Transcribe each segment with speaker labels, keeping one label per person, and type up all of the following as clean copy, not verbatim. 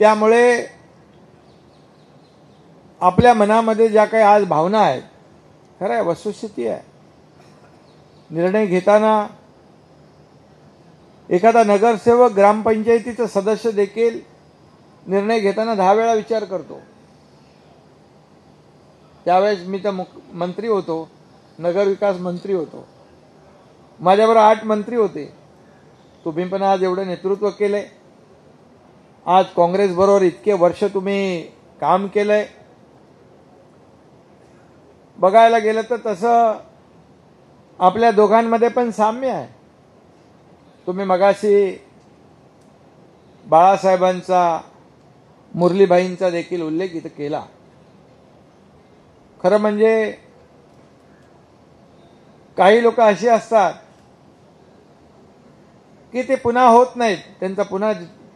Speaker 1: त्यामुळे आपल्या मनामध्ये ज्या काही आज भावना आहेत, खरं आहे, वस्तुस्थिती आहे. निर्णय घेताना एखादा नगरसेवक ग्रामपंचायतीचा सदस्य देखील निर्णय घेताना 10 वेळा विचार करतो. त्यावेळेस मी तर मंत्री होतो, नगरविकास मंत्री होतो. माझ्याबरोबर 8 मंत्री होते. तुम्ही पण आज एवढं नेतृत्व केलंय. आज काँग्रेस बरोबर इतके वर्ष तुम्ही काम केलंय. बघायला गेलं तर तसं आपल्या दोघांमध्ये पण साम्य आहे. तुम्ही मगाशी बाळासाहेबांचा, मुरलीभाईंचा देखील उल्लेख इथं केला. खरं म्हणजे काही लोक अशी असतात की ते पुन्हा होत नाहीत. त्यांचा पुन्हा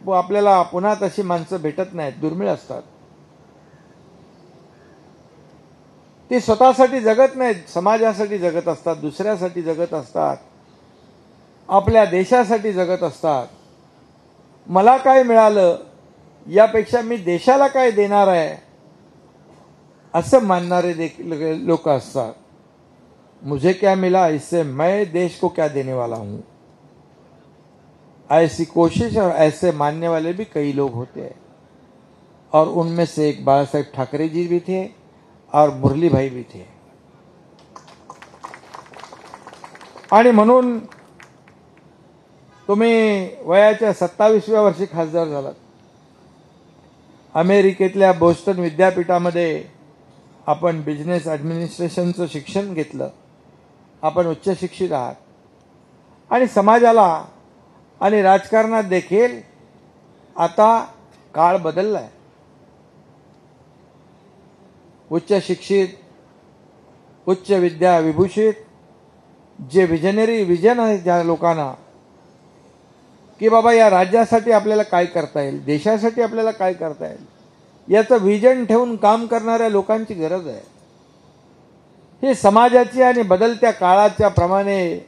Speaker 1: आपल्याला पुन्हा तशी माणसं भेटत नाहीत, दुर्मिळ असतात. ते स्वतःसाठी जगत नाहीत, समाजासाठी जगत असतात, दुसऱ्यासाठी जगत असतात, आपल्या देशासाठी जगत असतात. मला काय मिळालं यापेक्षा मी देशाला काय देणार आहे असं मानणारे देखील लोक असतात. मुझे क्या मिला इससे मैं देश को क्या देने वाला हूं, ऐसी कोशिश और ऐसे मानने वाले भी कई लोग होते हैं. और उनमें से एक बाळासाहेब ठाकरे जी भी थे और मुरली भाई भी थे. आणि म्हणून तुम्ही वयाच्या 27व्या वर्षी खासदार झालात. अमेरिकेतल्या बोस्टन विद्यापीठामध्ये आपण बिझनेस ॲडमिनिस्ट्रेशनचं शिक्षण घेतलं. आपण उच्च शिक्षित आहात आणि समाजाला आणि राजकारणात देखील आता काळ बदललाय. उच्च शिक्षित, उच्च विद्या विभूषित जे विजनरी विजन आहे ज्या लोकांना की बाबा या राज्यासाठी आपल्याला काय करता येईल, देशासाठी आपल्याला काय करता येईल, याचं विजन ठेवून काम करणाऱ्या लोकांची गरज आहे. हे समाजाची आणि बदलत्या काळाच्या प्रमाणे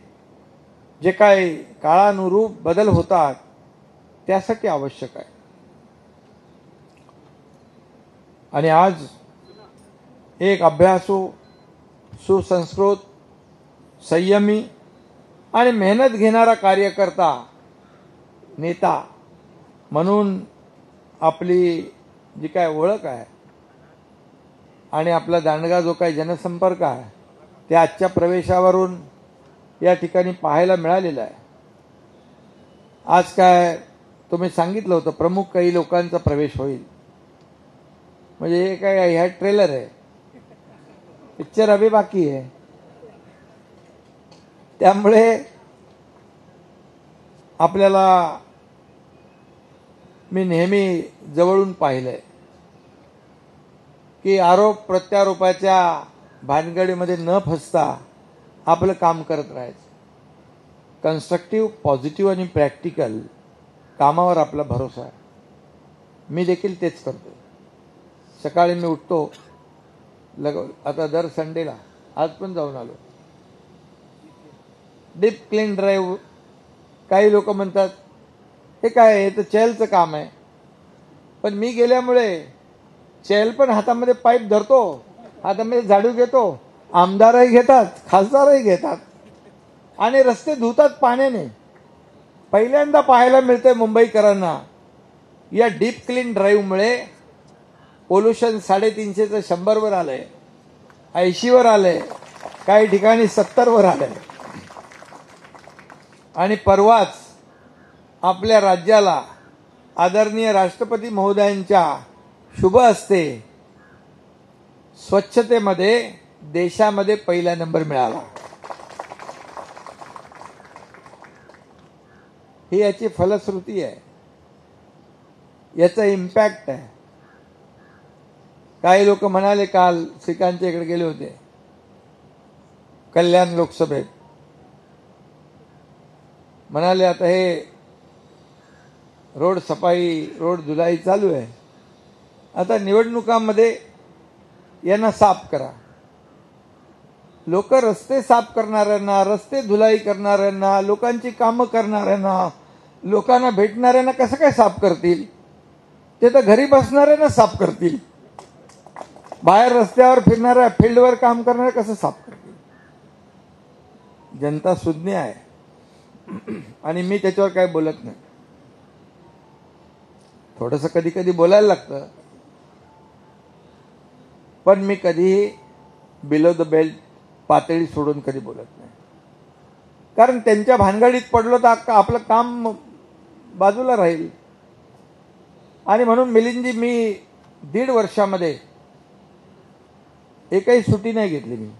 Speaker 1: जे काही काळानुरूप बदल होतात त्यासाठी आवश्यक आहे. आणि आज एक अभ्यासू, सुसंस्कृत, संयमी आणि मेहनत घेणारा कार्यकर्ता, नेता म्हणून आपली जी काय ओळख आहे आणि आपला दांडगा जो काही जनसंपर्क आहे ते आजच्या प्रवेशावरून या ठिकाणी पाहायला मिळालेलं आहे. आज काय तुम्ही सांगितलं होतं प्रमुख काही लोकांचा प्रवेश होईल, म्हणजे हे काय ह्या ट्रेलर आहे, पिक्चर अभी बाकी आहे. त्यामुळे आपल्याला मी नेहमी जवळून पाहिलंय की आरोप प्रत्यारोपाच्या भानगडीमध्ये न फसता आपलं काम करत राहायचं. कन्स्ट्रक्टिव्ह, पॉझिटिव्ह आणि प्रॅक्टिकल कामावर आपला भरोसा आहे. मी देखील तेच करतो. सकाळी मी उठतो, आता दर संडेला, आज पण जाऊन आलो, डीप क्लीन ड्राईव्ह. काही लोक म्हणतात हे काय, हे तर चेलचं काम आहे. पण मी गेल्यामुळे चेल पण हातामध्ये पाईप धरतो, हातामध्ये झाडू घेतो, आमदारही घेतात, खासदारही घेतात आणि रस्ते धुतात पाण्याने. पहिल्यांदा पाहायला मिळतंय मुंबईकरांना या डीप क्लीन ड्राईव्हमुळे पोल्युशन 350चं 100 वर आलंय, 80 वर आलंय, काही ठिकाणी 70 वर आलंय. आणि परवाच आपल्या राज्याला आदरणीय राष्ट्रपती महोदयांच्या शुभ हस्ते स्वच्छतेमध्ये देशामध्ये पहिला नंबर मिळाला. ही याची फलश्रुती आहे, याचा इम्पॅक्ट आहे. काही लोक म्हणाले, काल श्रीकांतच्या इकडे गेले होते कल्याण लोकसभेत, म्हणाले आता हे रोड सफाई, रोड धुलाई चालू आहे, आता निवडणुकांमध्ये यांना साफ करा. लोक रस्ते साफ करणाऱ्यांना, रस्ते धुलाई करणाऱ्यांना, लोकांची कामं करणाऱ्यांना, लोकांना भेटणाऱ्यांना कसं काय साफ करतील? ते तर घरी बसणाऱ्यांना साफ करतील, बाहेर रस्त्यावर फिरणाऱ्या, फील्डवर काम करणाऱ्या कसं साफ करतील? जनता सुज्ञ आहे आणि मी त्याच्यावर काय बोलत नाही. थोडंसं कधी कधी बोलायला लागतं, पण मी कधीही बिलो द बेल्ट पातळी सोडून कधी बोलत नाही. कारण त्यांच्या भानगडीत पडलो तर आपलं काम बाजूला राहील. आणि म्हणून मिलिंदजी, मी 1.5 वर्षामध्ये एकही सुट्टी नाही घेतली मी.